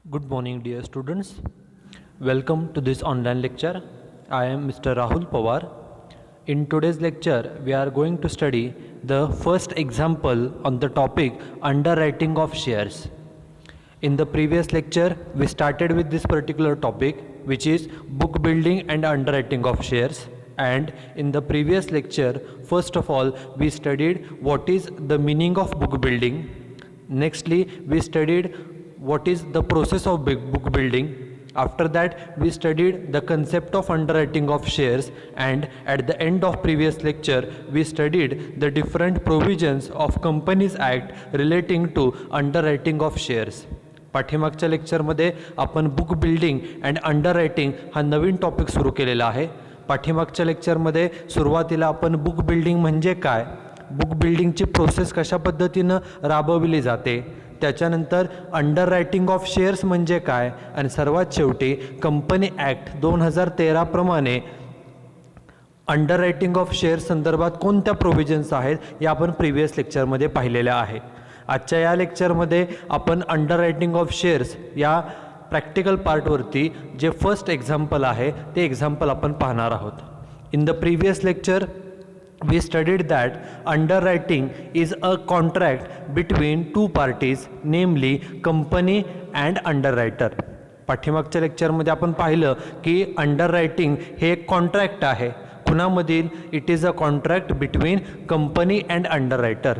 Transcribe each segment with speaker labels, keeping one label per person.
Speaker 1: Good morning, dear students. Welcome to this online lecture. I am Mr. Rahul Pawar. In today's lecture, we are going to study the first example on the topic underwriting of shares. In the previous lecture, we started with this particular topic, which is book building and underwriting of shares. And in the previous lecture, first of all, we studied what is the meaning of book building. Nextly, we studied what is the process of book building. After that, we studied the concept of underwriting of shares, and at the end of previous lecture, we studied the different provisions of Companies Act relating to underwriting of shares. पाठीमागच्या लेक्चरमध्ये आपण book building and underwriting हा नवीन topic सुरू केलेला आहे. पाठीमागच्या लेक्चरमध्ये सुरुवातीला आपण बुक बिल्डिंग म्हणजे काय, बुक बिल्डिंगची प्रोसेस कशा पद्धतीनं राबविली जाते, त्याच्यानंतर अंडररायटिंग ऑफ शेअर्स म्हणजे काय, आणि सर्वात शेवटी कंपनी ॲक्ट 2013 प्रमाणे अंडररायटिंग ऑफ शेअर्स संदर्भात कोणत्या प्रोव्हिजन्स आहेत या आपण प्रिव्हियस लेक्चरमध्ये पाहिलेल्या आहे. आजच्या या लेक्चरमध्ये आपण अंडररायटिंग ऑफ शेअर्स या प्रॅक्टिकल पार्टवरती जे फर्स्ट एक्झाम्पल आहे ते एक्झाम्पल आपण पाहणार आहोत. In the previous lecture we studied that underwriting is a contract between two parties, namely company and underwriter. पाठीमागच्या लेक्चरमध्ये आपण पाहिलं की अंडररायटिंग हे एक कॉन्ट्रॅक्ट आहे. कुणामधील? It is a contract between company and underwriter.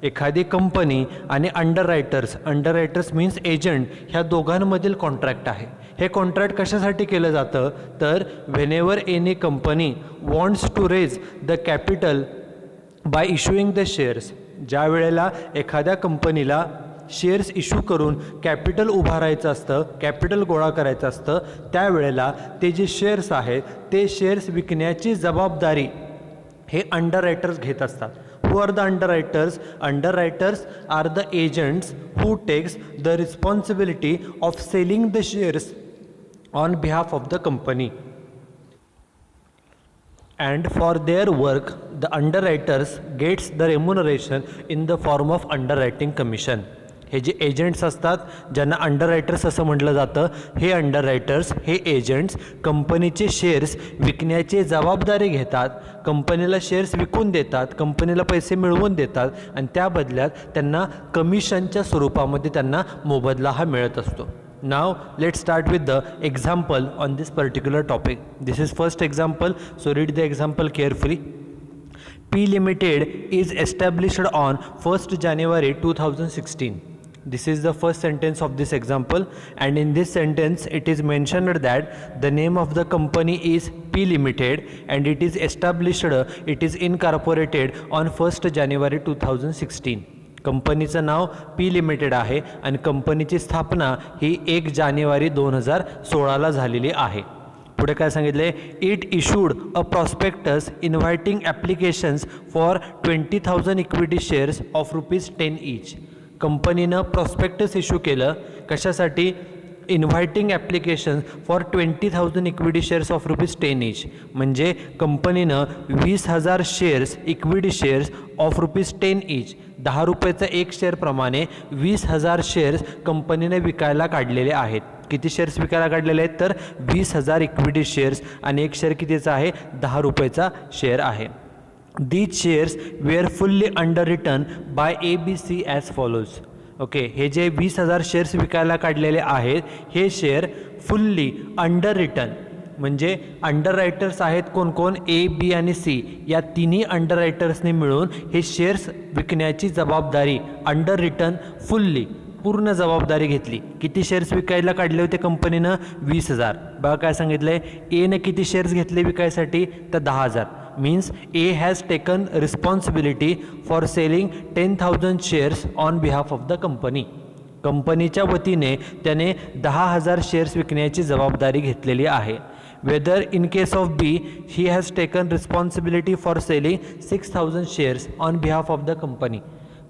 Speaker 1: एखादी कंपनी आणि अंडररायटर्स मीन्स एजंट ह्या दोघांमधील कॉन्ट्रॅक्ट आहे. हे कॉन्ट्रॅक्ट कशासाठी केलं जातं तर whenever any company wants to raise the capital by issuing the shares. ज्या वेळेला एखाद्या कंपनीला शेअर्स इश्यू करून कॅपिटल उभारायचं असतं, कॅपिटल गोळा करायचं असतं, त्यावेळेला ते जे शेअर्स आहेत ते शेअर्स विकण्याची जबाबदारी हे अंडररायटर्स घेत असतात. Who are the underwriters? Underwriters are the agents who takes the responsibility of selling the shares on behalf of the company. And for their work, the underwriters gets the remuneration in the form of underwriting commission. हे जे agents असतात ज्यांना अंडररायटर्स असं म्हटलं जातं, हे अंडररायटर्स हे agents कंपनीचे शेअर्स विकण्याची जबाबदारी घेतात, कंपनीला शेअर्स विकून देतात, कंपनीला पैसे मिळवून देतात आणि त्या बदल्यात त्यांना कमिशनच्या स्वरूपामध्ये त्यांना मोबदला हा मिळत असतो. Now let's start with the example on this particular topic. This is first example, so read the example carefully. P Limited is established on 1st January 2016. This is the first sentence of this example, and in this sentence it is mentioned that the name of the company is P Limited and it is established, it is incorporated on 1st January 2016. कंपनीचं नाव P Limited आहे आणि कंपनीची स्थापना ही 1 जानेवारी 2016ला झालेली आहे. पुढे काय सांगितले? It issued a prospectus inviting applications for 20,000 equity shares of ₹10 each. कंपनीनं प्रॉस्पेक्टस इश्यू केलं कशासाठी? Inviting applications for 20,000 equity shares of ₹10 each. म्हणजे कंपनीनं 20,000 shares equity shares of ₹10 each, ₹10चा एक शेअरप्रमाणे 20,000 शेअर्स कंपनीने विकायला काढलेले आहेत. किती शेअर्स विकायला काढलेले आहेत तर 20,000 इक्विटी शेअर्स, आणि एक शेअर कितीचा आहे? ₹10चा शेअर आहे. These shares were fully underwritten by ABC as follows. Okay, हे जे 20,000 शेअर्स विकायला काढलेले आहेत हे शेअर फुल्ली अंडररिटन म्हणजे अंडररायटर्स आहेत कोण कोण? A, B आणि C या तिन्ही अंडररायटर्सने मिळून हे शेअर्स विकण्याची जबाबदारी अंडररिटन फुल्ली पूर्ण जबाबदारी घेतली. किती शेअर्स विकायला काढले होते कंपनीनं? 20,000. बघा काय सांगितलं आहे, एने किती शेअर्स घेतले विकायसाठी तर 10,000. Means A has taken responsibility for selling 10,000 shares on behalf of the company. कंपनीच्या वतीने त्याने 10,000 शेअर्स विकण्याची जबाबदारी घेतलेली आहे. Whether in case of B he has taken responsibility for selling 6,000 shares on behalf of the company.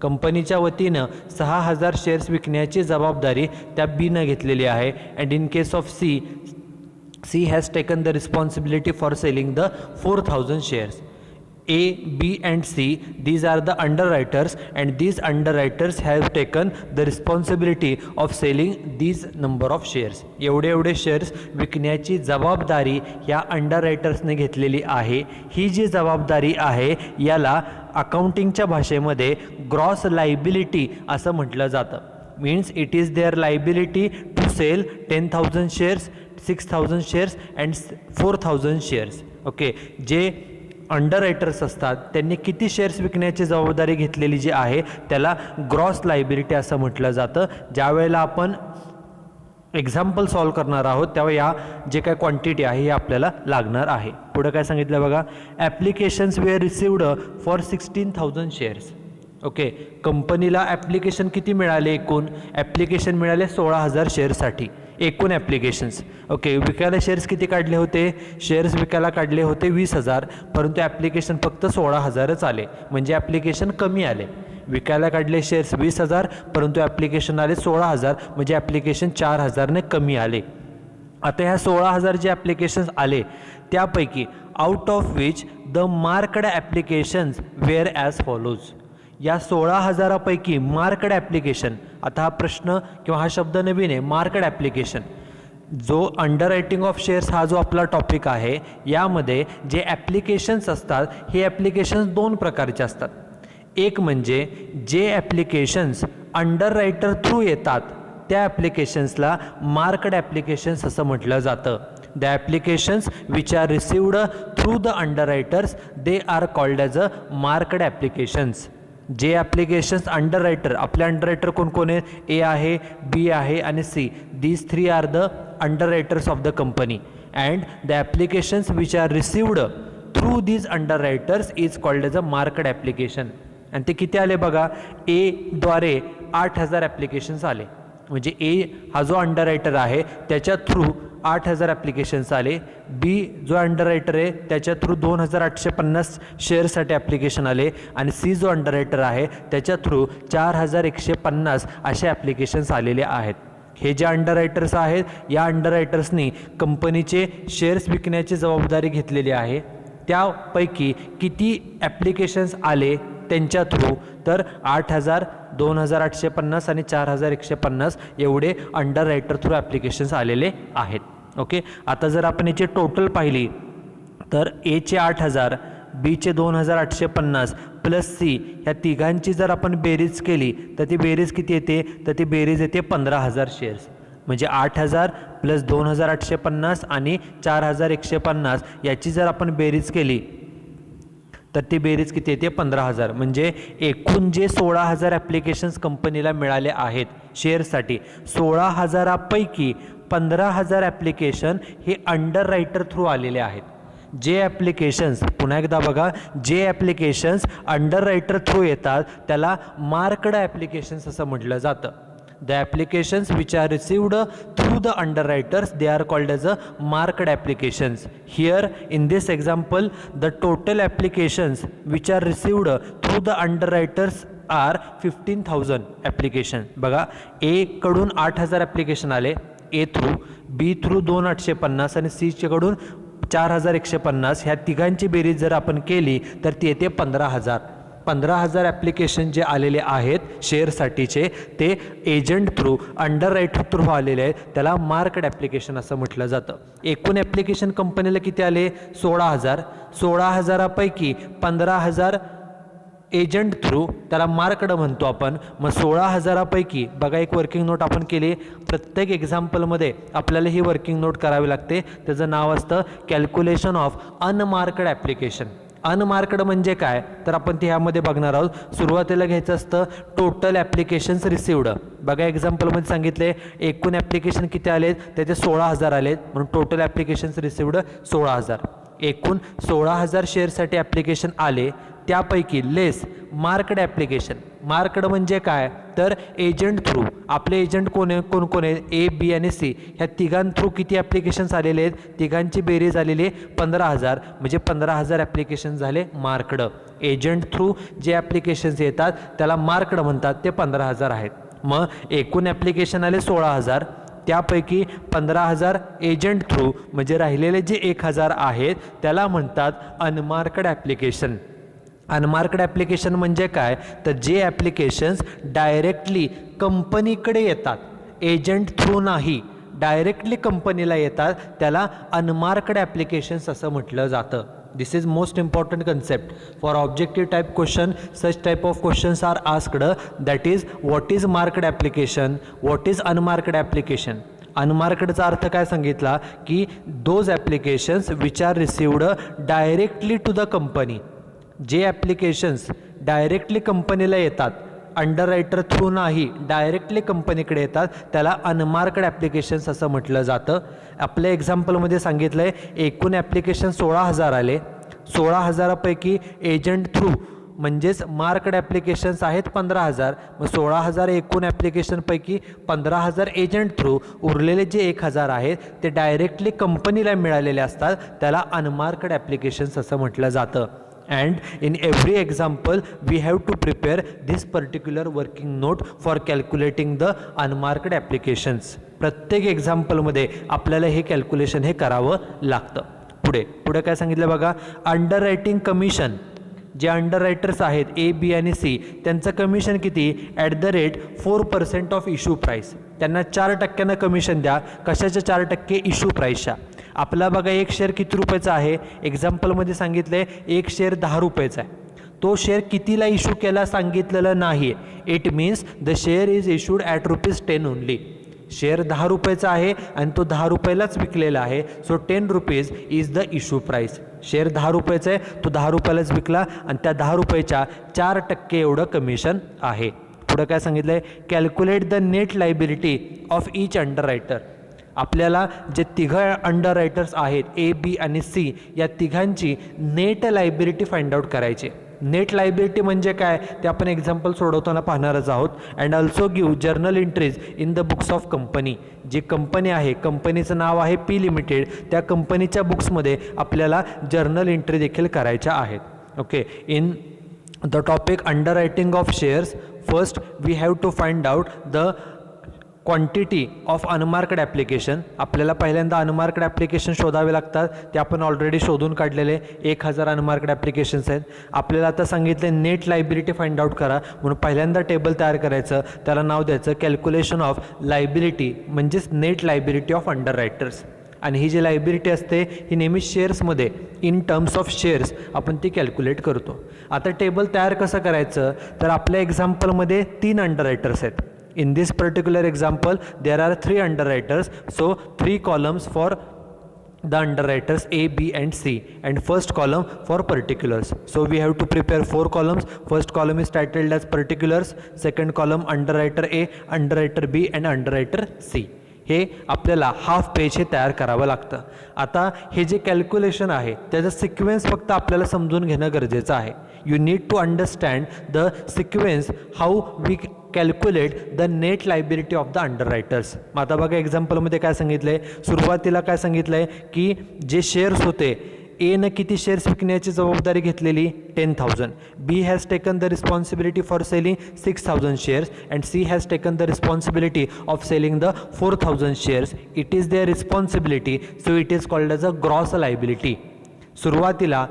Speaker 1: कंपनीच्या वतीनं 6,000 shares विकण्याची जबाबदारी त्या बीनं घेतलेली आहे. And in case of C has taken the responsibility for selling the 4,000 shares. A, B and C, these are the underwriters and these underwriters have taken the responsibility of selling these number of shares. एवढे shares विकण्याची जबाबदारी या अंडररायटर्सने घेतलेली आहे. ही जी जबाबदारी आहे याला अकाउंटिंगच्या भाषेमध्ये ग्रॉस लायबिलिटी असं म्हटलं जातं. Means it is there liability to sell 10,000 shares, 6,000 shares and 4,000 shares. Okay, जे अंडररायटर्स असतात त्यांनी किती शेअर्स विकण्याची जबाबदारी घेतलेली जी आहे त्याला ग्रॉस लायबिलिटी असं म्हटलं जातं. ज्यावेळेला आपण एक्झाम्पल सॉल्व करणार आहोत तेव्हा या जे काय क्वांटिटी आहे हे आपल्याला लागणार आहे. पुढं काय सांगितलं बघा, applications were received for 16,000 shares. Okay, कंपनीला ॲप्लिकेशन किती मिळाले? एकूण ॲप्लिकेशन मिळाले 16,000 शेअर्ससाठी एकूण ॲप्लिकेशन्स. ओके, विकायला शेअर्स किती काढले होते? शेअर्स विकायला काढले होते 20,000, परंतु ॲप्लिकेशन फक्त 16,000च आले, म्हणजे ॲप्लिकेशन कमी आले. विकायला काढले शेअर्स 20,000 परंतु ॲप्लिकेशन आले 16,000, म्हणजे ॲप्लिकेशन 4,000ने कमी आले. आता ह्या 16,000 जे ॲप्लिकेशन्स आले त्यापैकी out of which the marked applications wear as follows. या 16,000पैकी मार्कड ॲप्लिकेशन, आता हा प्रश्न किंवा हा शब्द नवीन आहे, मार्कड ॲप्लिकेशन. जो अंडररायटिंग ऑफ शेअर्स हा जो आपला टॉपिक आहे यामध्ये जे ॲप्लिकेशन्स असतात हे ॲप्लिकेशन्स दोन प्रकारचे असतात. एक म्हणजे जे ॲप्लिकेशन्स अंडररायटर थ्रू येतात त्या ॲप्लिकेशन्सला मार्कड ॲप्लिकेशन्स असं म्हटलं जातं. The applications which are received through the underwriters they are called as a marked applications. जे ॲप्लिकेशन्स अंडररायटर, आपले अंडररायटर कोण कोण आहेत? ए आहे, बी आहे आणि C. These 3 are the underwriters of the company and the applications which are received through these underwriters is called as a marked application. आणि ते किती आले बघा, एद्वारे 8,000 ॲप्लिकेशन्स आले. म्हणजे ए हा जो अंडररायटर आहे त्याच्या थ्रू 8,000 ॲप्लिकेशन्स आले. बी जो अंडररायटर आहे त्याच्या थ्रू 2,850 शेअरसाठी ॲप्लिकेशन आले आणि सी जो अंडररायटर आहे त्याच्या थ्रू 4,150 असे ॲप्लिकेशन्स आलेले आहेत. हे जे अंडररायटर्स आहेत या अंडररायटर्सनी कंपनीचे शेअर्स विकण्याची जबाबदारी घेतलेली आहे. त्यापैकी किती ॲप्लिकेशन्स आले त्यांच्या थ्रू? तर 8,000, 2,850 आणि 4,150 एवढे अंडररायटर थ्रू ॲप्लिकेशन्स आलेले आहेत. ओके, आता जर आपण याची टोटल पाहिली तर एचे 8,000, बीचे 2,850 प्लस सी ह्या तिघांची जर आपण बेरीज केली तर ती बेरीज किती येते? तर ती बेरीज येते 15,000 शेअर्स. म्हणजे 8,000 प्लस 2,850 आणि 4,150 याची जर आपण बेरीज केली तर ती बेरीज किती येते? 15,000. म्हणजे एकूण जे 16,000 ॲप्लिकेशन्स कंपनीला मिळाले आहेत शेअर्ससाठी, 16,000पैकी 15,000 ॲप्लिकेशन हे अंडररायटर थ्रू आलेले आहेत. जे ॲप्लिकेशन्स, पुन्हा एकदा बघा, जे ॲप्लिकेशन्स अंडररायटर थ्रू येतात त्याला मार्कड ॲप्लिकेशन्स असं म्हटलं जातं. The applications which are received through the underwriters, they are called as a marked applications. Here in this example, the total applications which are received through the underwriters are 15,000 application. बघा, A कडून 8,000 application आले A through, B through 2,850 आणि C कडून 4,150. ह्या तिघांची बेरीज जर आपण केली तर ती येते 15,000. 15,000 ॲप्लिकेशन जे आलेले आहेत शेअरसाठीचे ते एजंट थ्रू, अंडररायटर थ्रू आलेले आहेत, त्याला मार्कड ॲप्लिकेशन असं म्हटलं जातं. एकूण ॲप्लिकेशन कंपनीला किती आले? 16,000. 16,000पैकी 15,000 एजंट थ्रू, त्याला मार्कड म्हणतो आपण. मग 16,000पैकी बघा, एक वर्किंग नोट आपण केली. प्रत्येक एक्झाम्पलमध्ये आपल्याला ही वर्किंग नोट करावी लागते. त्याचं नाव असतं कॅल्क्युलेशन ऑफ अनमार्कड ॲप्लिकेशन. अनमार्कड म्हणजे काय तर आपण ते ह्यामध्ये बघणार आहोत. सुरुवातीला घ्यायचं असतं टोटल ॲप्लिकेशन्स रिसिव्ड. बघा, एक्झाम्पलमध्ये सांगितले एकूण ॲप्लिकेशन किती आलेत? त्याचे 16,000 आलेत, म्हणून टोटल ॲप्लिकेशन्स रिसिव्ड 16,000. एकूण 16,000 शेअरसाठी ॲप्लिकेशन आले, त्यापैकी लेस मार्कड ॲप्लिकेशन. मार्कड म्हणजे काय तर एजंट थ्रू. आपले एजंट कोण आहे? ए, बी आणि सी. ह्या तिघां थ्रू किती ॲप्लिकेशन्स आलेले आहेत? तिघांची बेरीज आलेली आहे 15,000. म्हणजे 15,000 ॲप्लिकेशन झाले मार्कड. एजंट थ्रू जे ॲप्लिकेशन्स येतात त्याला मार्कड म्हणतात, ते 15,000 आहेत. मग एकूण ॲप्लिकेशन आले 16,000, त्यापैकी 15,000 एजंट थ्रू, म्हणजे राहिलेले जे 1,000 आहेत त्याला म्हणतात अनमार्कड ॲप्लिकेशन. अनमार्क्ड ॲप्लिकेशन म्हणजे काय, तर जे ॲप्लिकेशन्स डायरेक्टली कंपनीकडे येतात, एजंट थ्रू नाही, डायरेक्टली कंपनीला येतात, त्याला अनमार्क्ड ॲप्लिकेशन्स असं म्हटलं जातं. This is most important concept for objective type question. Such type of questions are asked, that is what is marked application, what is unmarked application. अनमार्कडचा अर्थ काय सांगितला की those applications which are received directly to the company. जे applications directly कंपनीला येतात, अंडररायटर through नाही, directly कंपनीकडे येतात, त्याला अनमार्क्ड ॲप्लिकेशन्स असं म्हटलं जातं. आपल्या एक्झाम्पलमध्ये सांगितलं आहे एकूण ॲप्लिकेशन 16,000 आले. 16,000पैकी एजंट थ्रू म्हणजेच मार्क्ड ॲप्लिकेशन्स आहेत 15,000. मग 16,000 एकूण ॲप्लिकेशनपैकी 15,000 एजंट थ्रू, उरलेले जे 1,000 आहेत ते डायरेक्टली कंपनीला मिळालेले असतात, त्याला अनमार्क्ड ॲप्लिकेशन्स असं म्हटलं जातं. And in every example we have to prepare this particular working note for calculating the unmarked applications. प्रत्येक एक्झाम्पलमध्ये आपल्याला हे कॅल्क्युलेशन हे करावं लागतं. पुढे काय सांगितलं बघा, अंडर रायटिंग कमिशन. जे अंडर रायटर्स आहेत ए, बी आणि सी, त्यांचं कमिशन किती, @4% ऑफ इश्यू प्राईस. त्यांना 4% कमिशन द्या. कशाच्या 4%, इश्यू प्राईसच्या. आपला बघा एक शेअर किती रुपयाचा आहे, एक्झाम्पलमध्ये सांगितलं आहे एक शेअर 10 रुपयाचा आहे. तो शेअर कितीला इश्यू केला सांगितलेलं नाही. It means the share is issued @10 only. Share 10 रुपयाचा आहे आणि तो 10 रुपयालाच विकलेला आहे. So 10 rupees is the issue price. Share 10 रुपयाचा आहे, तो 10 रुपयालाच विकला आणि त्या 10 रुपयाच्या 4% एवढं कमिशन आहे. पुढं काय सांगितलं आहे, calculate the net liability of each under writer. आपल्याला जे तिघं अंडर रायटर्स आहेत ए, बी आणि सी, या तिघांची नेट लायबिलिटी फाइंड आउट करायची. नेट लायबिलिटी म्हणजे काय ते आपण एक्झाम्पल सोडवताना पाहणारच आहोत. And also give journal entries in the books of company. जी कंपनी आहे, कंपनीचं नाव आहे पी लिमिटेड, त्या कंपनीच्या बुक्समध्ये आपल्याला जर्नल एंट्री देखील करायच्या आहेत. Okay, in the topic underwriting of shares, first we have to find out the quantity of unmarked application. आपल्याला पहिल्यांदा अनमार्क्ड ॲप्लिकेशन शोधावे लागतात. ते आपण ऑलरेडी शोधून काढलेले 1,000 अनमार्क्ड ॲप्लिकेशन्स आहेत. आपल्याला आता सांगितले नेट लायबिलिटी फाइंड आउट करा, म्हणून पहिल्यांदा टेबल तयार करायचं, त्याला नाव द्यायचं कॅल्क्युलेशन ऑफ लायबिलिटी, म्हणजेच net liability of under writers. आणि ही जी लायबिलिटी असते ही नेहमी शेअर्समध्ये, इन टर्म्स ऑफ शेअर्स आपण ती कॅल्क्युलेट करतो. आता टेबल तयार कसं करायचं, तर आपल्या एक्झाम्पलमध्ये 3 अंडर रायटर्स आहेत. In this particular example there are 3 underwriters, so 3 columns for the underwriters A, B and C, and first column for particulars. So we have to prepare 4 columns. First column is titled as particulars, second column underwriter A, underwriter B and underwriter C. हे आपल्याला half page हे तयार करावं लागतं. आता हे जे calculation आहे त्याचा सिक्वेन्स फक्त आपल्याला समजून घेणं गरजेचं आहे. You need to understand the sequence how we calculate the net liability of the underwriters. मग आता बघा एक्झाम्पलमध्ये काय सांगितलं आहे, सुरुवातीला काय सांगितलं आहे की जे शेअर्स होते, एनं किती शेअर्स विकण्याची जबाबदारी घेतलेली, 10,000. B has taken the responsibility for selling 6,000 shares and C has taken the responsibility of selling the 4,000 shares. It is their responsibility, so it is called as a gross liability. सुरुवातीला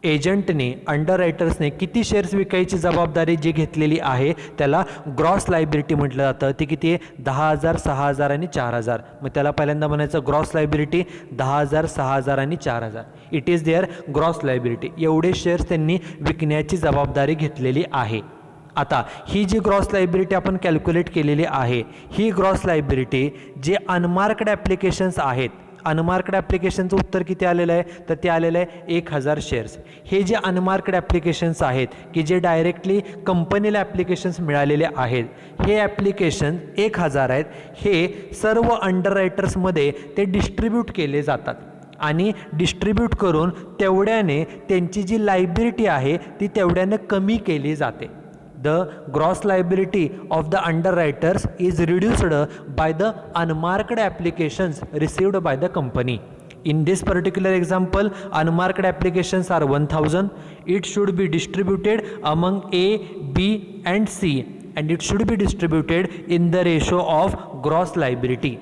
Speaker 1: एजंटने, under रायटर्सने किती shares विकायची जबाबदारी जी घेतलेली आहे त्याला gross liability म्हटलं जातं. ती किती आहे, 10,000, 6,000 आणि 4,000. मग त्याला पहिल्यांदा म्हणायचं ग्रॉस लायबिलिटी 10,000, 6,000 आणि 4,000. It is there gross liability. एवढे शेअर्स त्यांनी विकण्याची जबाबदारी घेतलेली आहे. आता ही जी ग्रॉस लायबिलिटी आपण कॅल्क्युलेट केलेली आहे, ही ग्रॉस लायबिलिटी जे अनमार्क्ड ॲप्लिकेशन्स आहेत, अनमार्क्ड ॲप्लिकेशनचं उत्तर किती आलेलं आहे, तर ते आलेलं आहे 1,000 शेअर्स. हे जे अनमार्क्ड ॲप्लिकेशन्स आहेत की जे डायरेक्टली कंपनीला ॲप्लिकेशन्स मिळालेले आहेत, हे ॲप्लिकेशन 1,000 आहेत. हे सर्व अंडर रायटर्समध्ये ते डिस्ट्रीब्यूट केले जातात आणि डिस्ट्रीब्यूट करून तेवढ्याने त्यांची जी लायबिलिटी आहे ती तेवढ्याने कमी केली जाते. The gross liability of the underwriters is reduced by the unmarked applications received by the company. In this particular example, unmarked applications are 1,000. It should be distributed among A, B and C, and it should be distributed in the ratio of gross liability.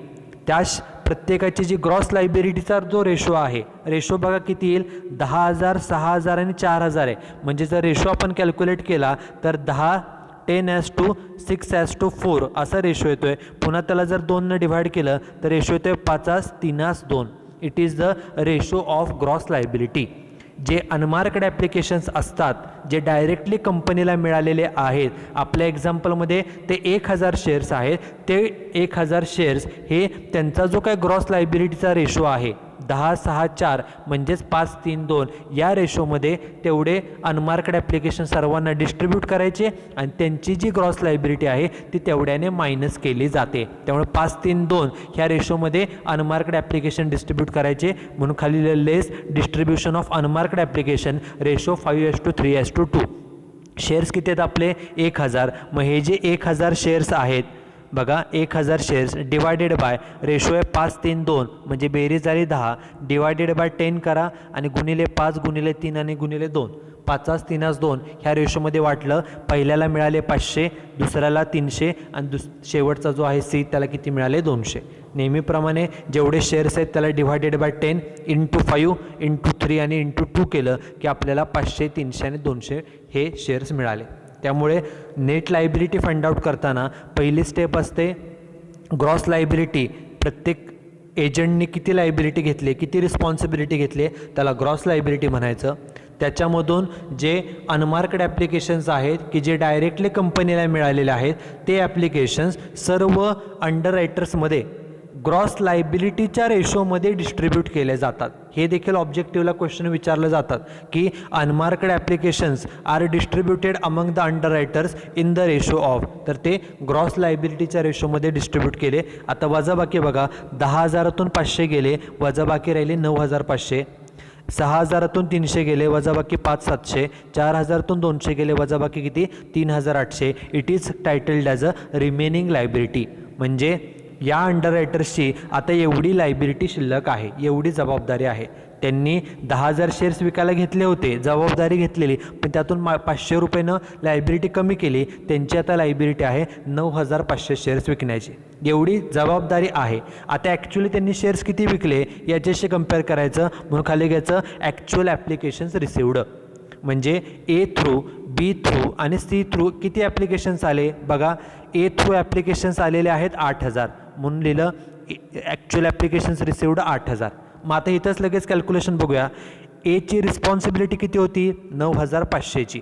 Speaker 1: प्रत्येकाची जी gross लायबिलिटीचा जो ratio आहे, ratio बघा किती येईल, 10,000, 6,000 आणि 4,000 आहे. म्हणजे जर रेशो आपण कॅल्क्युलेट केला तर 10:10:6:4 असा रेशो येतो आहे. पुन्हा त्याला जर 2ने डिवाइड केलं तर रेशो येतो आहे 5:3:2. It is the ratio of gross liability. जे अनमार्क्ड ॲप्लिकेशन्स असतात, जे डायरेक्टली कंपनीला मिळालेले आहेत, आपल्या एक्झाम्पलमध्ये ते 1,000 शेअर्स आहेत, ते 1,000 शेअर्स हे त्यांचा जो काय ग्रॉस लायबिलिटीचा रेशो आहे 10:6:4 म्हणजेच 5:3:2 या रेशोमध्ये तेवढे अनमार्क्ड ॲप्लिकेशन सर्वांना डिस्ट्रीब्यूट करायचे आणि त्यांची जी ग्रॉस लायबिलिटी आहे ती तेवढ्याने मायनस केली जाते. त्यामुळे 5:3:2 ह्या रेशोमध्ये अनमार्क्ड ॲप्लिकेशन डिस्ट्रीब्यूट करायचे. म्हणून खाली less distribution of unmarked application ratio 5:3:2. Shares किती आहेत आपले 1,000. मग हे जे 1,000 शेअर्स आहेत बघा, 1,000 शेअर्स डिवायडेड बाय रेशो आहे 5:3:2 म्हणजे बेरीज झाली 10 डिवायडेड बाय 10 करा आणि गुणिले 5 गुणिले 3 आणि गुणिले 2 5:3:2 ह्या रेशोमध्ये वाटलं. पहिल्याला मिळाले 500, दुसऱ्याला 300 आणि शेवटचा जो आहे सी त्याला किती मिळाले 200. नेहमीप्रमाणे जेवढे शेअर्स आहेत त्याला डिवायडेड बाय 10 × 5 × 3 आणि × 2 केलं की आपल्याला 500, 300 आणि 200 हे शेअर्स मिळाले. त्यामुळे नेट लायबिलिटी फाइंड आउट करताना पहिली स्टेप असते ग्रॉस लायबिलिटी. प्रत्येक एजंटने किती लायबिलिटी घेतली, किती रिस्पॉन्सिबिलिटी घेतली त्याला ग्रॉस लायबिलिटी म्हणायचं. त्याच्यामधून जे अनमार्क्ड ॲप्लिकेशन्स आहेत की जे डायरेक्टली कंपनीला मिळालेले आहेत ते ॲप्लिकेशन्स सर्व अंडररायटर्समध्ये ग्रॉस लायबिलिटीच्या रेशोमध्ये डिस्ट्रीब्यूट केले जातात. हे देखील ऑब्जेक्टिव्हला क्वेश्चन विचारलं जातात की unmarked applications are distributed among the underwriters in the ratio of, तर ते ग्रॉस लायबिलिटीच्या रेशोमध्ये डिस्ट्रीब्यूट केले. आता वजाबाकी बघा, 10,000तून 500 गेले, वजाबाकी राहिले 9,500. 6,000तून 300 गेले, वजाबाकी 5,700. 4,000तून 200 गेले, वजाबाकी किती 3,800. It is टायटल्ड as a remaining liability. म्हणजे या अंडररायटर्सची आता एवढी लायबिलिटी शिल्लक आहे, एवढी जबाबदारी आहे. त्यांनी 10,000 शेअर्स विकायला घेतले होते, जबाबदारी घेतलेली, पण त्यातून 500 रुपयानं लायबिलिटी कमी केली. त्यांची आता लायबिलिटी आहे 9,500 शेअर्स विकण्याची, एवढी जबाबदारी आहे. आता ॲक्च्युली त्यांनी शेअर्स किती विकले याच्याशी कम्पेअर करायचं. म्हणून खाली घ्यायचं ॲक्च्युअल ॲप्लिकेशन्स रिसिव्ड. म्हणजे ए थ्रू, बी थ्रू आणि सी थ्रू किती ॲप्लिकेशन्स आले बघा. ए थ्रू ॲप्लिकेशन्स आलेले आहेत 8,000 म्हणून लिहिलं ॲक्च्युअल ॲप्लिकेशन्स रिसिव्ड 8,000. मग आता इथंच लगेच कॅल्क्युलेशन बघूया. एची रिस्पॉन्सिबिलिटी किती होती 9,500ची.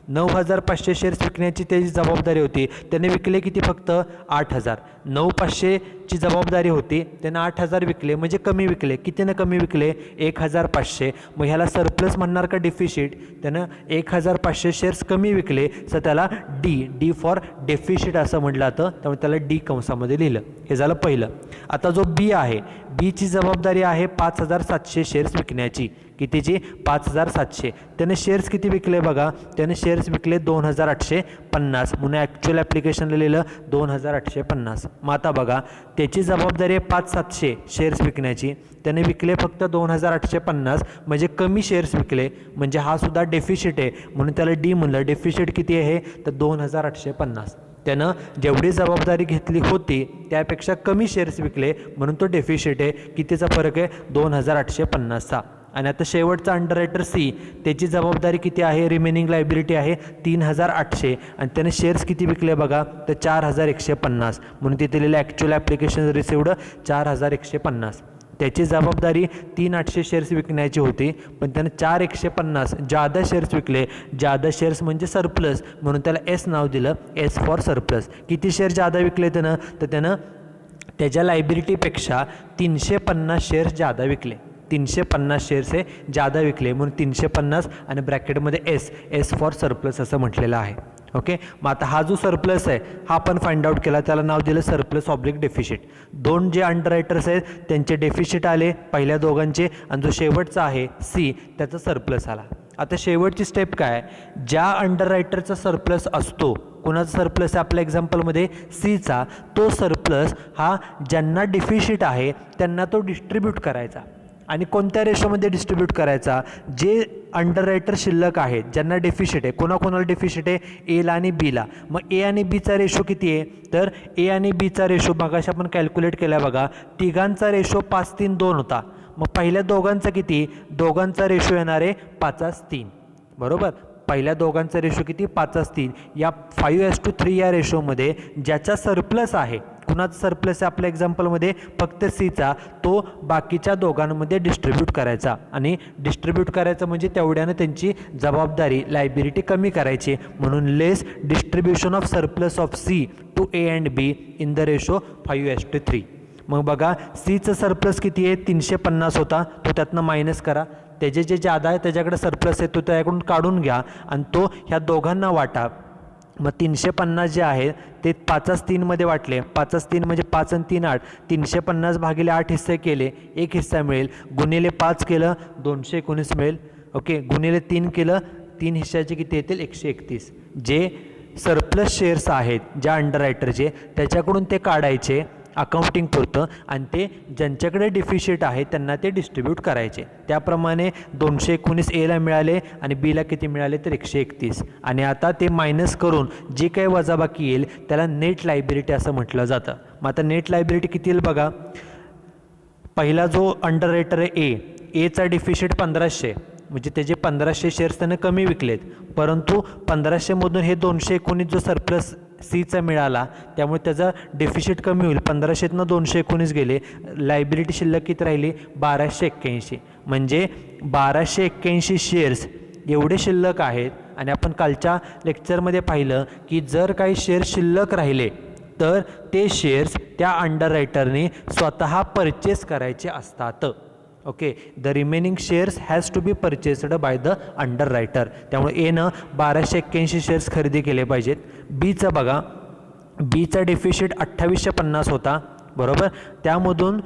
Speaker 1: 9,500 शेअर्स विकण्याची त्याची जबाबदारी होती. त्याने विकले किती फक्त 8,000. 9,500ची जबाबदारी होती, त्यानं 8,000 विकले म्हणजे कमी विकले. कितीनं कमी विकले 1,500. मग ह्याला सरप्लस म्हणणार का डेफिशिट. त्यानं 1,500 शेअर्स कमी विकले तर त्याला डी फॉर डेफिशिट असं म्हटलं जातं. त्यामुळे त्याला डी कंसामध्ये लिहिलं. हे झालं पहिलं. आता जो बी आहे, बीची जबाबदारी आहे 5,700 शेअर्स विकण्याची. कितीची 5,700. त्याने शेअर्स किती विकले बघा, त्याने शेअर्स विकले 2,850 म्हणून ॲक्च्युअल ॲप्लिकेशनला लिहिलं 2,850. मग आता बघा त्याची जबाबदारी आहे 5,700 शेअर्स विकण्याची. त्याने विकले फक्त 2,850 म्हणजे कमी शेअर्स विकले, म्हणजे हा सुद्धा डेफिशिट आहे म्हणून त्याला डी म्हणलं. डेफिशिट किती आहे तर 2,850. त्यानं जेवढी जबाबदारी घेतली होती त्यापेक्षा कमी शेअर्स विकले म्हणून तो डेफिशिट आहे. कितीचा फरक आहे 2,850चा. आणि आता शेवटचा अंडररायटर सी, त्याची जबाबदारी किती आहे, रिमेनिंग लायबिलिटी आहे 3,800 आणि त्याने शेअर्स किती विकले बघा तर 4,150 म्हणून तिथे लिहिलं ॲक्च्युअल ॲप्लिकेशन रिसिव्ड 4,150. त्याची जबाबदारी 3,800 शेअर्स विकण्याची होती पण त्यानं 4,150 जादा शेअर्स विकले. जादा शेअर्स म्हणजे सरप्लस म्हणून त्याला एस नाव दिलं, एस फॉर सरप्लस. किती शेअर जादा विकले त्यानं तर त्यानं त्याच्या लायबिलिटीपेक्षा 350 शेअर्स जादा विकले. 350 शेअर्स हे जादा विकले म्हणून 350 आणि ब्रॅकेटमध्ये एस फॉर सरप्लस असं म्हटलेलं आहे. ओके. मग आता हा जो सरप्लस आहे हा आपण फाइंड आउट केला, त्याला नाव दिलं सरप्लस ऑब्लिक डेफिशिट. दोन जे अंडररायटर्स आहेत त्यांचे डेफिशिट आले पहिल्या दोघांचे आणि जो शेवटचा आहे सी त्याचा सरप्लस आला. आता शेवटची स्टेप काय, ज्या अंडररायटरचा सरप्लस असतो, कोणाचा सरप्लस आहे आपल्या एक्झाम्पलमध्ये सीचा, तो सरप्लस हा ज्यांना डेफिशिट आहे त्यांना तो डिस्ट्रीब्यूट करायचा. आणि कोणत्या रेशोमध्ये डिस्ट्रीब्यूट करायचा, जे अंडररायटर शिल्लक आहेत ज्यांना डेफिशिट आहे, कोणाकोणाला डेफिशिट आहे, एला आणि बीला. मग ए आणि बीचा रेशो किती आहे, तर ए आणि बीचा रेशो मगाशी आपण कॅल्क्युलेट केला बघा, तिघांचा रेशो 5:3:2 होता. मग पहिल्या दोघांचा किती, दोघांचा रेशो येणार आहे 5:3, बरोबर. पहिल्या दोघांचा रेशो किती, 5:3. या 5:3 या रेशोमध्ये ज्याचा सरप्लस आहे, कुणाचा सरप्लस आहे आपल्या एक्झाम्पलमध्ये, फक्त सीचा, तो बाकीच्या दोघांमध्ये डिस्ट्रीब्यूट करायचा. आणि डिस्ट्रीब्यूट करायचं म्हणजे तेवढ्यानं त्यांची जबाबदारी लायबिलिटी कमी करायची, म्हणून less distribution of surplus of C to A and B in the ratio 5:3. मग बघा सीचं सरप्लस किती आहे, 350 होता, तो त्यातनं मायनस करा. त्याचे जे जादा आहे त्याच्याकडे सरप्लस आहे तो त्याकडून काढून घ्या आणि तो ह्या दोघांना वाटा. मग 350 जे आहे ते 5:3 मध्ये वाटले, 5:3 म्हणजे 5 आणि 3 8, 350 भागिले 8 हिस्से केले, एक हिस्सा मिळेल, गुणिले 5 केलं 219 मिळेल. ओके, गुणिले 3 केलं, 3 हिस्साचे किती येतील, 131. जे सरप्लस शेअर्स आहेत ज्या अंडररायटरचे त्याच्याकडून ते काढायचे अकाउंटिंग पुरतं आणि ते ज्यांच्याकडे डिफिशिट आहे त्यांना ते डिस्ट्रीब्यूट करायचे. त्याप्रमाणे 219 एला मिळाले आणि बीला किती मिळाले तर 131. आणि आता ते मायनस करून जी काही वजाबाकी येईल त्याला नेट लायबिलिटी असं म्हटलं जातं. मग आता नेट लायबिलिटी किती येईल बघा, पहिला जो अंडररायटर आहे एचा डिफिशिट 1500, म्हणजे त्याचे 1500 शेअर्स त्यानं कमी विकलेत, परंतु 1500मधून हे 219 जो सरप्लस सीचा मिळाला त्यामुळे त्याचा डेफिशिट कमी होईल. 1500तनं 219 गेले, लायबिलिटी शिल्लक किती राहिली 1281. म्हणजे 1281 शेअर्स एवढे शिल्लक आहेत. आणि आपण कालच्या लेक्चरमध्ये पाहिलं की जर काही शेअर्स शिल्लक राहिले तर ते शेअर्स त्या अंडररायटरने स्वतः परचेस करायचे असतात. Okay, the remaining shares has to be purchased by the underwriter. त्यामुळे एनं 1281 शेअर्स खरेदी केले पाहिजेत. बीचं बघा, बीचा डेफिशिट 2850 होता, बरोबर. त्यामधून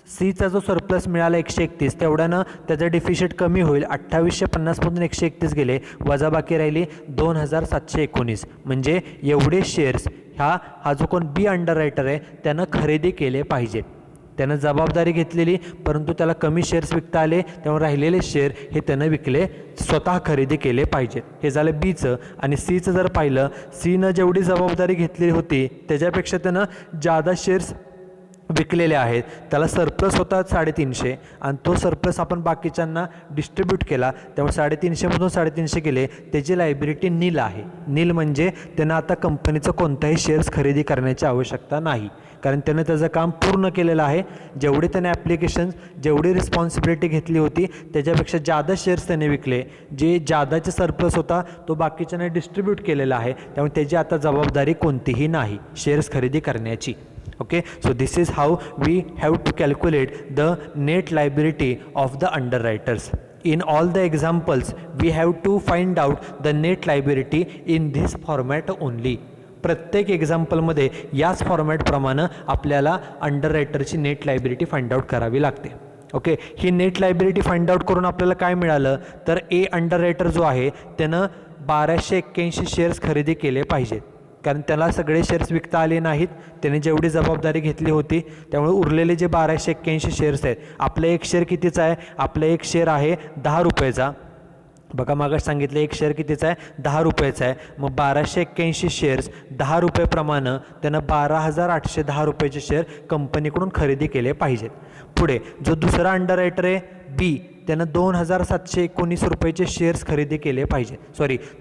Speaker 1: सीचा जो सरप्लस मिळाला 131, तेवढ्यानं त्याचं डेफिशिट कमी होईल. 2850मधून 131 गेले, वजाबाकी राहिली 2719. म्हणजे एवढे शेअर्स हा जो कोण बी अंडररायटर आहे त्यानं खरेदी केले पाहिजेत. त्यानं जबाबदारी घेतलेली परंतु त्याला कमी शेअर्स विकता आले, त्यामुळे राहिलेले शेअर हे त्यानं विकले, स्वतः खरेदी केले पाहिजेत. हे झालं बीचं. आणि सीचं जर पाहिलं, सीनं जेवढी जबाबदारी घेतलेली होती त्याच्यापेक्षा त्यानं जादा शेअर्स विकलेले आहेत. त्याला सरप्लस होता 350 आणि तो सरप्लस आपण बाकीच्यांना डिस्ट्रीब्यूट केला, त्यामुळे 350मधून 350 गेले, त्याची लायबिलिटी नील आहे. नील म्हणजे त्यानं आता कंपनीचं कोणताही शेअर्स खरेदी करण्याची आवश्यकता नाही, कारण त्यानं त्याचं काम पूर्ण केलेलं आहे. जेवढे त्याने ॲप्लिकेशन्स, जेवढी रिस्पॉन्सिबिलिटी घेतली होती त्याच्यापेक्षा जादा शेअर्स त्याने विकले. जे जादाचे सरप्लस होता तो बाकीच्यांना डिस्ट्रीब्यूट केलेला आहे, त्यामुळे त्याची आता जबाबदारी कोणतीही नाही शेअर्स खरेदी करण्याची. Okay, so this is how we have to calculate the net liability of the underwriters. In all the examples, we have to find out the net liability in this format only. प्रत्येक एक्झाम्पलमध्ये याच फॉर्मॅटप्रमाणे आपल्याला अंडररायटरची net liability find out करावी लागते. Okay, ही net liability find out करून आपल्याला काय मिळालं तर ए अंडररायटर जो आहे त्यानं 1281 शेअर्स खरेदी केले पाहिजेत, कारण त्याला सगळे शेअर्स विकता आले नाहीत. त्याने जेवढी जबाबदारी घेतली होती त्यामुळे उरलेले जे 1281 शेअर्स आहेत, आपलं एक शेअर कितीचा आहे, आपलं एक शेअर आहे 10 रुपयाचा. बघा मागं सांगितलं एक शेअर कितीचा आहे 10 रुपयाचा आहे. मग 1281 शेअर्स 10 रुपयेप्रमाणे त्यानं 12,810 रुपयाचे शेअर कंपनीकडून खरेदी केले पाहिजेत. पुढे जो दुसरा अंडररायटर आहे बी, त्यानं 2,719 रुपयाचे शेअर्स खरेदी केले पाहिजे,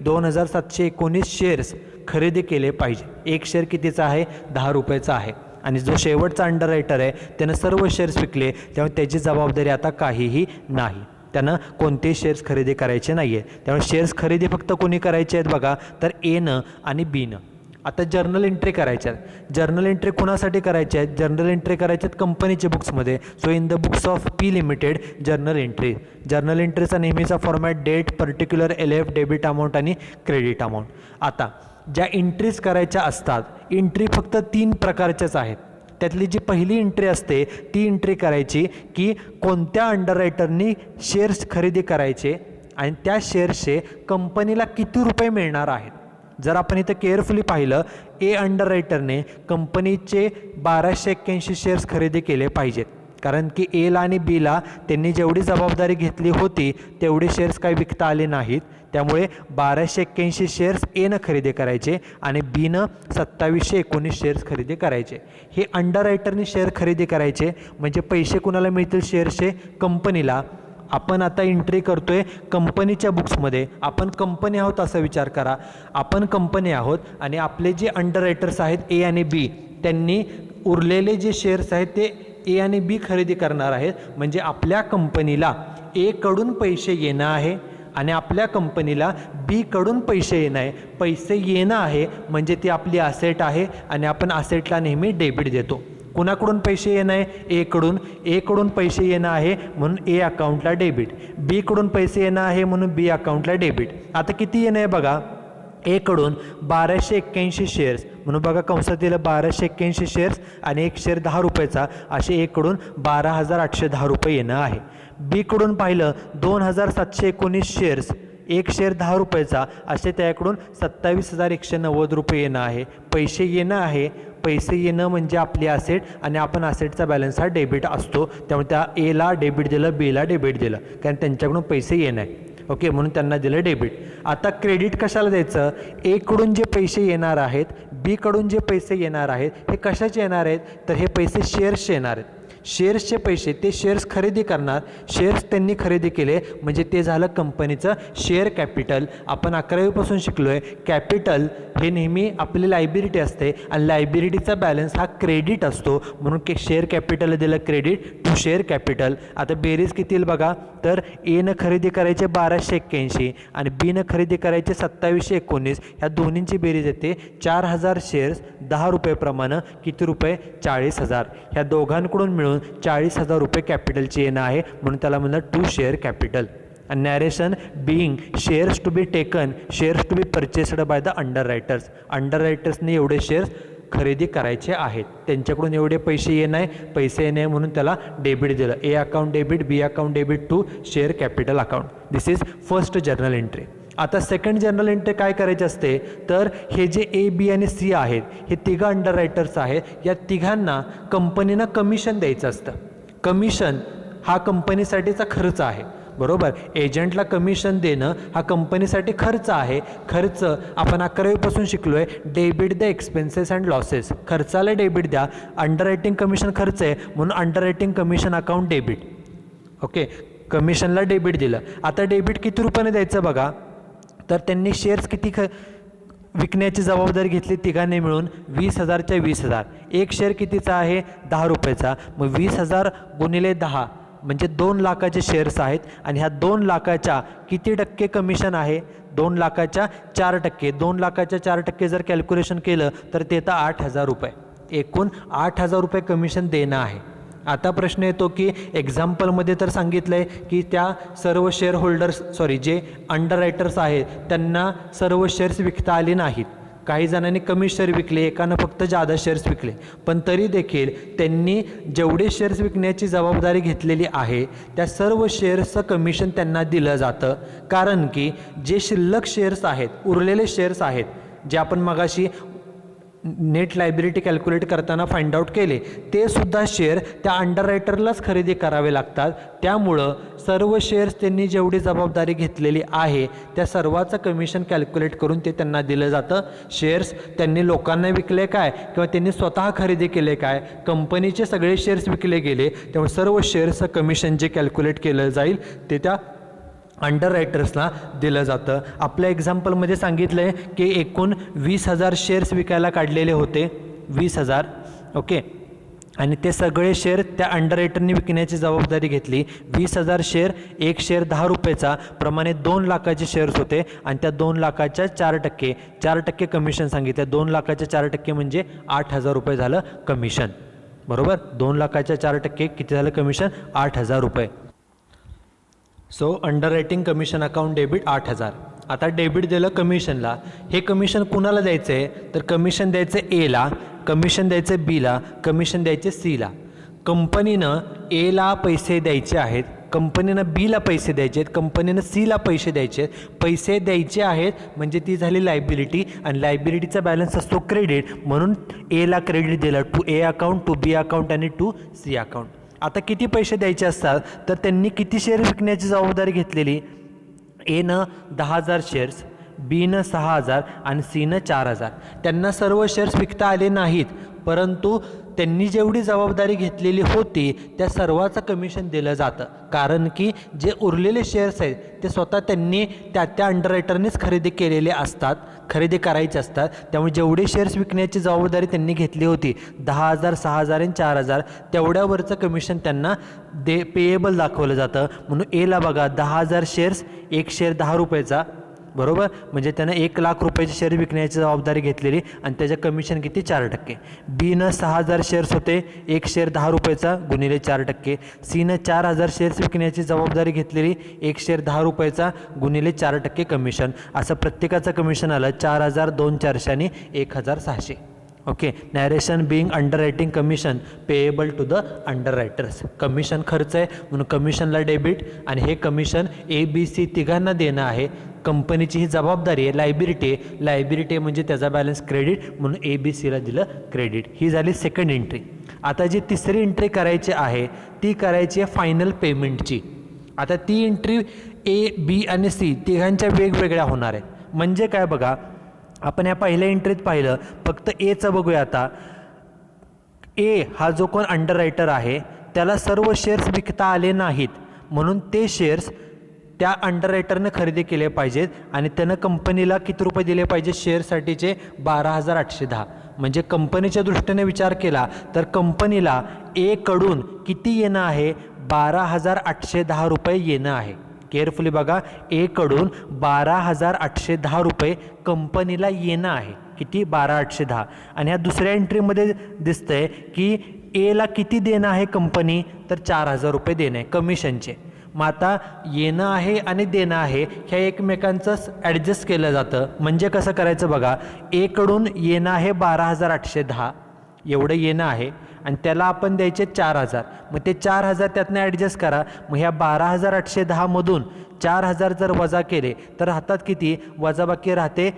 Speaker 1: 2,719 शेअर्स खरेदी केले पाहिजे. एक शेअर कितीचा आहे 10 रुपयाचा आहे. आणि जो शेवटचा अंडररायटर आहे त्यानं सर्व शेअर्स विकले, त्यामुळे त्याची जबाबदारी आता काहीही नाही, त्यानं कोणतेही शेअर्स खरेदी करायचे नाही आहे. त्यामुळे शेअर्स खरेदी फक्त कोणी करायचे आहेत बघा तर एनं आणि बीनं. आता जर्नल एंट्री करायच्या आहेत. जर्नल एंट्री कुणासाठी करायच्या आहेत, जर्नल एंट्री करायच्या आहेत कंपनीच्या बुक्समध्ये. So in the books of P limited journal entry. Journal एंट्रीचा नेहमीचा format date, particular, LF, debit amount आणि क्रेडिट अमाऊंट. आता ज्या एंट्रीज करायच्या असतात, एंट्री फक्त 3 प्रकारच्याच आहेत. त्यातली जी पहिली एंट्री असते ती एंट्री करायची की कोणत्या अंडररायटरनी शेअर्स खरेदी करायचे आणि त्या शेअर्सचे कंपनीला किती रुपये मिळणार आहेत. जर आपण इथं केअरफुली पाहिलं, ए अंडररायटरने कंपनीचे 1281 शेअर्स खरेदी केले पाहिजेत, कारण की एला आणि बीला त्यांनी जेवढी जबाबदारी घेतली होती तेवढे शेअर्स काही विकता आले नाहीत, त्यामुळे 1281 शेअर्स एनं खरेदी करायचे आणि बीनं 2719 शेअर्स खरेदी करायचे. हे अंडररायटरनी शेअर खरेदी करायचे, म्हणजे पैसे कुणाला मिळतील शेअर्सचे? कंपनीला. आपण आता एंट्री करतोय कंपनीच्या बुक्समध्ये. आपण कंपनी आहोत असा विचार करा. आपण कंपनी आहोत आणि आपले जे अंडररायटर्स आहेत ए आणि बी, त्यांनी उरलेले जे शेअर्स आहेत ते ए आणि बी खरेदी करणार आहेत. म्हणजे आपल्या कंपनीला एकडून पैसे येणं आहे आणि आपल्या कंपनीला बीकडून पैसे येणं आहे. पैसे येणं आहे म्हणजे ती आपली असेट आहे आणि आपण असेटला नेहमी डेबिट देतो. कुणाकडून पैसे येणं आहे? एकडून पैसे येणं आहे म्हणून ए अकाउंटला डेबिट. बीकडून पैसे येणं आहे म्हणून बी अकाउंटला डेबिट. आता किती येणं आहे बघा, एकडून 1281 शेअर्स म्हणून बघा कंसात दिलं 1281 शेअर्स आणि एक शेअर 10 रुपयाचा, असे एकडून 12,810 रुपये येणं आहे. बीकडून पाहिलं 2,719 शेअर्स, एक शेअर 10 रुपयाचा, असे त्याकडून 27,190 रुपये येणं आहे. पैसे येणं आहे. पैसे येणं म्हणजे आपली असेट आणि आपण असेटचा बॅलन्स हा डेबिट असतो, त्यामुळे त्या एला डेबिट दिलं, बीला डेबिट दिलं, कारण त्यांच्याकडून पैसे येणं आहे. ओके, म्हणून त्यांना दिलं डेबिट. आता क्रेडिट कशाला द्यायचं? एकडून जे पैसे येणार आहेत, बीकडून जे पैसे येणार आहेत, हे कशाचे येणार आहेत? तर हे पैसे शेअर्सचे येणार आहेत. शेअर्सचे पैसे, ते शेअर्स खरेदी करणार. शेअर्स त्यांनी खरेदी केले म्हणजे ते झालं कंपनीचं शेअर कॅपिटल. आपण 11वीपासून शिकलो आहे, कॅपिटल हे नेहमी आपली लायबिलिटी असते आणि लायबिलिटीचा बॅलन्स हा क्रेडिट असतो, म्हणून शेअर कॅपिटल दिलं क्रेडिट टू शेअर कॅपिटल. आता बेरीज किती येईल बघा, तर एनं खरेदी करायचे 1281 आणि बीनं खरेदी करायचे 2719. ह्या दोन्हींची बेरीज येते 4000 शेअर्स 10 रुपयेप्रमाणे किती रुपये? 40,000. ह्या दोघांकडून मिळून 40,000 रुपये कॅपिटलची येणं आहे, म्हणून त्याला म्हणलं to share capital. and narration being shares to be taken, shares to be purchased by the underwriters. अंडररायटर्सने एवढे शेअर्स खरेदी करायचे आहेत, त्यांच्याकडून एवढे पैसे येणं आहे, पैसे येणे म्हणून त्याला डेबिट दिलं. A account debit, B account debit to share capital account. This is first journal entry. आता सेकंड जर्नल एंट्री काय करायचे असते, तर हे जे ए बी आणि सी आहेत, हे तिघं अंडररायटर्स आहेत, या तिघांना कंपनीनं कमिशन द्यायचं असतं. कमिशन हा कंपनीसाठीचा खर्च आहे, बरोबर. एजंटला कमिशन देणं हा कंपनीसाठी खर्च आहे. खर्च आपण 11वीपासून शिकलो आहे, debit the expenses and losses. खर्चाला डेबिट द्या. अंडररायटिंग कमिशन खर्च आहे म्हणून underwriting commission account debit. Okay, कमिशनला डेबिट दिलं. आता डेबिट किती रुपयाने द्यायचं बघा, तर त्यांनी शेअर्स किती विकण्याची जबाबदारी घेतली तिघांनी मिळून 20,000च्या 20,000. एक शेअर कितीचा आहे? 10 रुपयाचा. मग 20,000 गुणिले 10 म्हणजे 2 लाखाचे शेअर्स आहेत आणि ह्या 2 लाखाच्या किती टक्के कमिशन आहे? 2 लाखाच्या 4%. 2 लाखाच्या 4% जर कॅल्क्युलेशन केलं तर ते तर 8,000 रुपये. एकूण 8,000 रुपये कमिशन देणं आहे. आता प्रश्न येतो की एक्झाम्पलमध्ये तर सांगितलं आहे की त्या सर्व शेअर होल्डर्स जे अंडररायटर्स आहेत त्यांना सर्व शेअर्स विकता आले नाहीत. काही जणांनी कमी शेअर विकले, एकानं फक्त जादा शेअर्स विकले, पण तरी देखील त्यांनी जेवढे शेअर्स विकण्याची जबाबदारी घेतलेली आहे त्या सर्व शेअर्सचं कमिशन त्यांना दिलं जातं. कारण की जे शिल्लक शेअर्स आहेत, उरलेले शेअर्स आहेत, जे आपण मगाशी नेट लायबिलिटी कॅल्क्युलेट करताना फाइंड आउट केले, ते सुद्धा शेअर त्या अंडररायटरलाच खरेदी करावे लागतात. त्यामुळं सर्व शेअर्स त्यांनी जेवढी जबाबदारी घेतलेली आहे त्या सर्वाचं कमिशन कॅल्क्युलेट करून ते त्यांना दिलं जातं. शेअर्स त्यांनी लोकांना विकले काय किंवा त्यांनी स्वतः खरेदी केले काय, कंपनीचे सगळे शेअर्स विकले गेले, त्यामुळे सर्व शेअर्सचं कमिशन जे कॅल्क्युलेट केलं जाईल ते त्या अंडररायटर्सला दिलं जातं. आपल्या एक्झाम्पलमध्ये सांगितलं आहे की एकूण 20,000 शेअर्स विकायला काढलेले होते, 20,000. ओके, आणि ते सगळे शेअर त्या अंडररायटरने विकण्याची जबाबदारी घेतली. 20,000 शेअर, एक शेअर 10 रुपयाचा, प्रमाणे 2 लाखाचे शेअर्स होते आणि त्या 2 लाखाच्या 4% कमिशन सांगितलं. 2 लाखाच्या 4% म्हणजे 8,000 रुपये झालं कमिशन, बरोबर. 2 लाखाच्या 4% किती झालं कमिशन? 8,000 रुपये. So underwriting commission account debit 8,000. आता डेबिट दिलं कमिशनला. हे कमिशन कुणाला द्यायचं आहे, तर कमिशन द्यायचं एला, कमिशन द्यायचं बीला, कमिशन द्यायचे सीला. कंपनीनं एला पैसे द्यायचे आहेत, कंपनीनं बीला पैसे द्यायचे आहेत, कंपनीनं सीला पैसे द्यायचे आहेत. पैसे द्यायचे आहेत म्हणजे ती झाली लायबिलिटी आणि लायबिलिटीचा बॅलन्स असतो क्रेडिट, म्हणून एला क्रेडिट दिलं to A account, to B account आणि टू सी अकाउंट. आता किती पैसे द्यायचे असतात तर त्यांनी किती शेअर विकण्याची जबाबदारी घेतलेली, एनं 10,000 शेअर्स, बीनं 6,000 आणि सीनं 4,000. त्यांना सर्व शेअर्स विकता आले नाहीत, परंतु त्यांनी जेवढी जबाबदारी घेतलेली होती त्या सर्वाचं कमिशन दिलं जातं. कारण की जे उरलेले शेअर्स आहेत ते स्वतः त्यांनी त्या अंडररायटरनेच खरेदी केलेले असतात, खरेदी करायचे असतात. त्यामुळे जेवढे शेअर्स विकण्याची जबाबदारी त्यांनी घेतली होती 10,000, 6,000 आणि 4,000 तेवढ्यावरचं कमिशन त्यांना पेएबल दाखवलं जातं. म्हणून एला बघा 10,000 शेअर्स, एक शेअर 10 रुपयाचा, बरोबर, म्हणजे त्यानं 1,00,000 रुपयाचे शेअर विकण्याची जबाबदारी घेतलेली आणि त्याचं कमिशन किती 4%. बीनं 6,000 शेअर्स होते, एक शेअर 10 रुपयाचा गुणिले 4%. सीनं 4,000 शेअर्स विकण्याची जबाबदारी घेतलेली, एक शेअर 10 रुपयाचा गुणिले 4% कमिशन. असं प्रत्येकाचं कमिशन आलं 4,000, 2,400 आणि 1,600. Okay. Narration being underwriting commission payable to the underwriters. Commission खर्च आहे म्हणून कमिशनला डेबिट, आणि हे कमिशन ABC तिघांना देणं आहे. कंपनीची ही जबाबदारी आहे, लायबिलिटी म्हणजे त्याचा बॅलन्स क्रेडिट, म्हणून ABCला दिलं क्रेडिट. ही झाली सेकंड एंट्री. आता जी तिसरी एंट्री करायची आहे ती करायची आहे फायनल पेमेंटची. आता ती एंट्री A, B आणि C तिघांच्या वेगवेगळ्या होणार आहे. म्हणजे काय बघा, आपण या पहिल्या एंट्रीत पाहिलं, फक्त एचं बघूया. आता ए हा जो कोण अंडररायटर आहे त्याला सर्व शेअर्स विकता आले नाहीत, म्हणून ते शेअर्स त्या अंडररायटरनं खरेदी केले पाहिजेत आणि त्यानं कंपनीला किती रुपये दिले पाहिजे शेअरसाठीचे 12,810. म्हणजे कंपनीच्या दृष्टीने विचार केला तर कंपनीला एकडून किती येणं आहे, 12,810 रुपये येणं आहे. केअरफुली बघा, एकडून 12,810 रुपये कंपनीला येणं आहे. किती, 12,810. आणि ह्या दुसऱ्या एंट्रीमध्ये दिसतंय की एला किती देणं आहे कंपनी, तर 4,000 रुपये देणं आहे कमिशनचे. मग आता येणं आहे आणि देणं आहे ह्या एकमेकांचं ॲडजस्ट केलं जातं. म्हणजे कसं करायचं बघा, एकडून येणं आहे 12,810 एवढं येणं आहे आणि त्याला आपण द्यायचे 4,000. मग ते 4,000 त्यातनं ॲडजस्ट करा. मग ह्या 12,810 मधून 4,000 जर वजा केले तर हातात किती वजाबाकी राहते,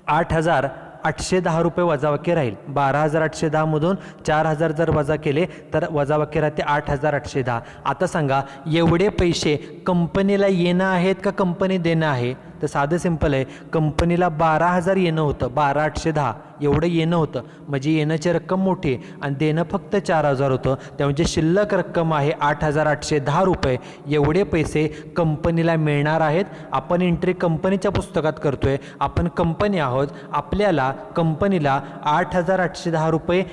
Speaker 1: 8,810 रुपये वजाबाकी राहील. 12,810 मधून 4,000 जर वजा केले तर वजाबाकी राहते 8,810. आता सांगा, एवढे पैसे कंपनीला येणं आहेत का कंपनी देणं आहे, तर साधं सिंपल आहे. कंपनीला 12,000 येणं होतं, 12,810 एवढं येणं होतं, म्हणजे येण्याची रक्कम मोठी आणि देणं फक्त 4,000 होतं. त्यामुळे शिल्लक रक्कम आहे 8,810 रुपये. एवढे पैसे कंपनीला मिळणार आहेत. आपण एंट्री कंपनीच्या पुस्तकात करतोय, आपण कंपनी आहोत, आपल्याला कंपनीला 8,810 रुपये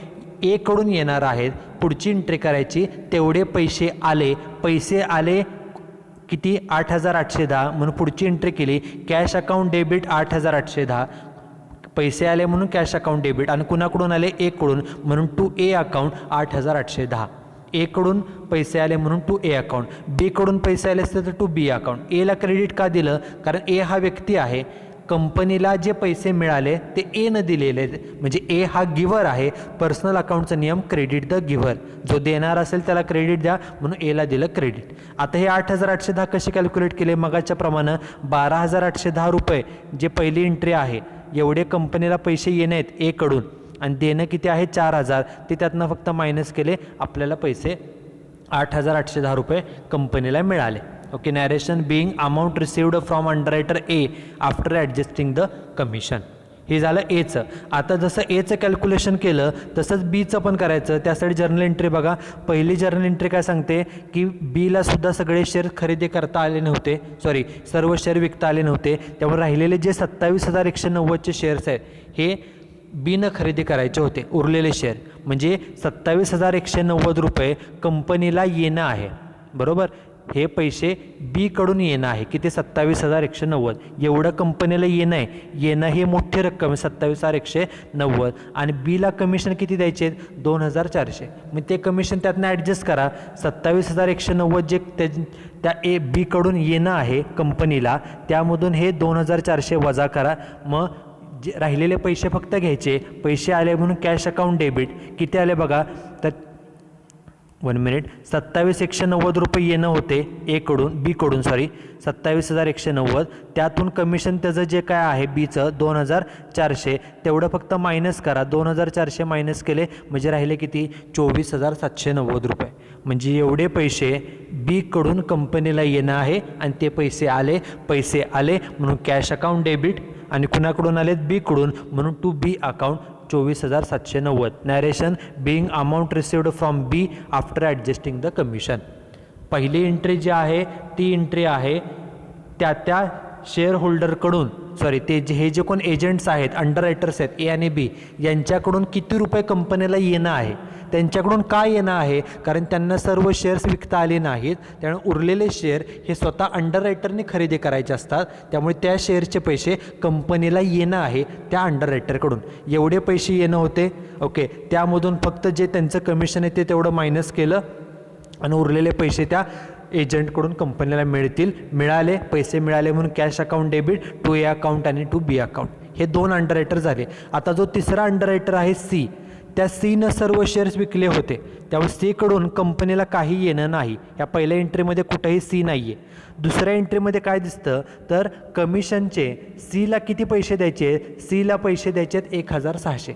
Speaker 1: एकडून येणार आहेत. पुढची एंट्री करायची, तेवढे पैसे आले किती, 8,810. म्हणून पुढची एंट्री केली, कॅश अकाउंट डेबिट 8,810. पैसे आले म्हणून कॅश अकाउंट डेबिट, आणि कुणाकडून आले, एकडून, म्हणून टू ए अकाउंट 8,810. एकडून पैसे आले म्हणून टू ए अकाउंट, बीकडून पैसे आले असते तर टू बी अकाउंट. एला क्रेडिट का दिलं, कारण ए हा व्यक्ती आहे, कंपनीला जे पैसे मिळाले ते एनं दिलेले, म्हणजे ए हा गिव्हर आहे. पर्सनल अकाउंटचा नियम क्रेडिट द गिव्हर, जो देणार असेल त्याला क्रेडिट द्या, म्हणून एला दिलं क्रेडिट. आता हे 8,810 कशी कॅल्क्युलेट केले, मगाच्या प्रमाणे 12,810 रुपये जे पहिली एंट्री आहे, एवढे कंपनीला पैसे येणे आहेत एकडून, आणि देणं किती आहे 4,000, ते त्यातनं फक्त मायनस केले, आपल्याला पैसे 8,810 रुपये कंपनीला मिळाले. Okay. Narration being amount received from underwriter A after adjusting the commission. हे झालं एचं. आता जसं एचं कॅल्क्युलेशन केलं तसंच बीचं पण करायचं. त्यासाठी जर्नल एंट्री बघा. पहिली जर्नल एंट्री काय सांगते की बीला सुद्धा सगळे शेअर खरेदी करता आले नव्हते, सर्व शेअर विकता आले नव्हते. त्यामुळे राहिलेले जे 27,190चे शेअर्स आहेत हे बीनं खरेदी करायचे होते. उरलेले शेअर म्हणजे 27,190 रुपये कंपनीला येणं आहे, बरोबर. हे पैसे बीकडून येणं आहे, किती 27,190 एवढं कंपनीला येणं आहे. येणं हे मोठी रक्कम आहे 27,190, आणि बीला कमिशन किती द्यायचे, 2,400. मग ते कमिशन त्यातनं ॲडजस्ट करा. 27,190 जे त्या बीकडून येणं आहे कंपनीला, त्यामधून हे 2,400 वजा करा. मग जे राहिलेले पैसे फक्त घ्यायचे. पैसे आले म्हणून कॅश अकाउंट डेबिट किती आले बघा, तर 1 मिनिट 27,190 रुपये येणं होते बीकडून 27,190. त्यातून कमिशन त्याचं जे काय आहे बीचं 2,400 तेवढं फक्त मायनस करा. 2,400 मायनस केले म्हणजे राहिले किती 24,790 रुपये. म्हणजे एवढे पैसे बीकडून कंपनीला येणं आहे आणि ते पैसे आले म्हणून कॅश अकाउंट डेबिट आणि कुणाकडून आलेत बीकडून म्हणून to B account 24,790. Narration being amount received from B after adjusting the commission. पहिली एंट्री जी आहे ती एंट्री आहे त्या शेअर होल्डरकडून हे जे कोण एजंट्स आहेत अंडर रायटर्स आहेत ए आणि बी यांच्याकडून किती रुपये कंपनीला येणं आहे. त्यांच्याकडून काय येणं आहे कारण त्यांना सर्व शेअर्स विकता आले नाहीत. त्यामुळे उरलेले शेअर हे स्वतः अंडर रायटरने खरेदी करायचे असतात. त्यामुळे त्या शेअरचे पैसे कंपनीला येणं आहे त्या अंडर रायटरकडून. एवढे पैसे येणं होते. ओके, त्यामधून फक्त जे त्यांचं कमिशन आहे ते तेवढं मायनस केलं आणि उरलेले पैसे त्या एजंटकडून कंपनीला मिळाले पैसे मिळाले म्हणून cash account debit to A account आणि टू बी अकाउंट. हे 2 अंडर रायटर झाले. आता जो तिसरा अंडर रायटर आहे सी, त्या सीनं सर्व शेअर्स विकले होते त्यामुळे सीकडून कंपनीला काही येणं नाही. या पहिल्या एंट्रीमध्ये कुठेही सी नाही आहे. दुसऱ्या एंट्रीमध्ये काय दिसतं तर कमिशनचे सीला किती पैसे द्यायचे. सीला पैसे द्यायचे आहेत 1,600.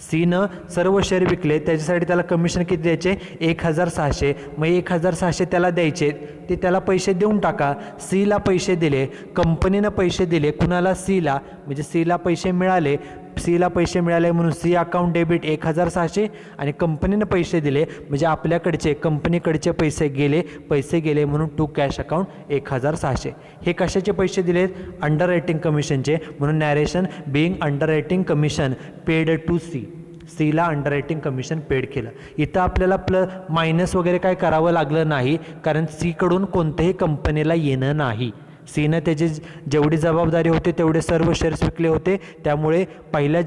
Speaker 1: सीनं सर्व शेअर विकले त्याच्यासाठी त्याला कमिशन किती द्यायचे 1,600. मग 1,600 त्याला द्यायचे ते त्याला पैसे देऊन टाका. सीला पैसे दिले, कंपनीनं पैसे दिले कुणाला सीला, म्हणजे सीला पैसे मिळाले म्हणून सी अकाउंट डेबिट 1,600 आणि कंपनीनं पैसे दिले म्हणजे आपल्याकडचे कंपनीकडचे पैसे गेले म्हणून टू कॅश अकाउंट 1,600. हे कशाचे पैसे दिलेत अंडर रायटिंग कमिशनचे म्हणून narration being underwriting commission paid to सीला अंडर रायटिंग कमिशन पेड केलं. इथं आपल्याला मायनस वगैरे काय करावं लागलं नाही कारण सीकडून कोणत्याही कंपनीला येणं नाही. सीनं त्याची जेवढी जबाबदारी होती तेवढे सर्व शेअर्स विकले होते. त्यामुळे पहिल्या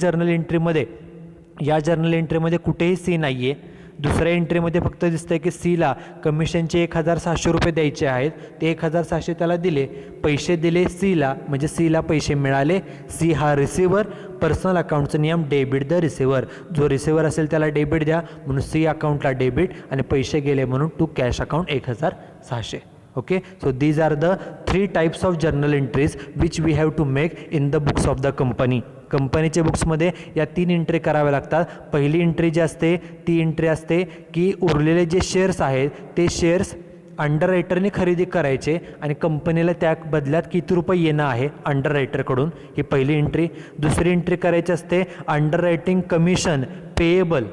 Speaker 1: या जर्नल एंट्रीमध्ये कुठेही सी नाही आहे. दुसऱ्या एंट्रीमध्ये फक्त दिसतंय की सीला कमिशनचे 1,600 रुपये द्यायचे आहेत. ते 1,600 त्याला दिले, पैसे दिले सीला म्हणजे सीला पैसे मिळाले. सी हा रिसिव्हर, पर्सनल अकाउंटचा नियम डेबिट द रिसिव्हर. जो रिसिव्हर असेल त्याला डेबिट द्या म्हणून सी अकाउंटला डेबिट आणि पैसे गेले म्हणून to cash account 1,600. Okay, so these are the 3 types of journal entries which we have to make in the books of the company. कंपनीच्या बुक्समध्ये या 3 एंट्री कराव्या लागतात. पहिली एंट्री जी असते ती एंट्री असते की उरलेले जे शेअर्स आहेत ते शेअर्स अंडर रायटरने खरेदी करायचे आणि कंपनीला त्या बदल्यात किती रुपये येणं आहे अंडर रायटरकडून. ही पहिली एंट्री. दुसरी एंट्री करायची असते under writing commission payable,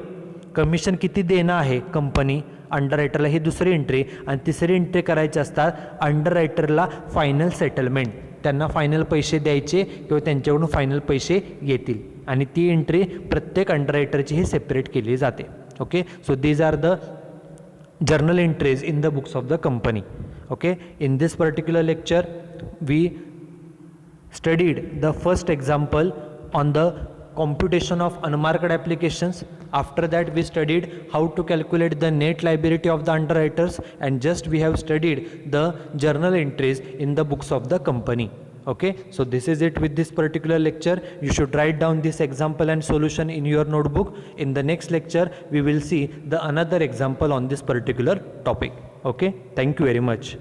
Speaker 1: commission किती देणं आहे कंपनी अंडर रायटरला, ही दुसरी एंट्री. आणि तिसरी एंट्री करायची असतात अंडर रायटरला फायनल सेटलमेंट, त्यांना फायनल पैसे द्यायचे किंवा त्यांच्याकडून फायनल पैसे येतील आणि ती एंट्री प्रत्येक अंडर रायटरची ही सेपरेट केली जाते. Okay, so these are the journal entries in the books of the company. Okay, in this particular lecture we studied the first example on the computation of unmarked applications. After that we studied how to calculate the net liability of the underwriters, and just we have studied the journal entries in the books of the company. Okay, so this is it with this particular lecture. You should write down this example and solution in your notebook. In the next lecture we will see the another example on this particular topic. Okay, thank you very much.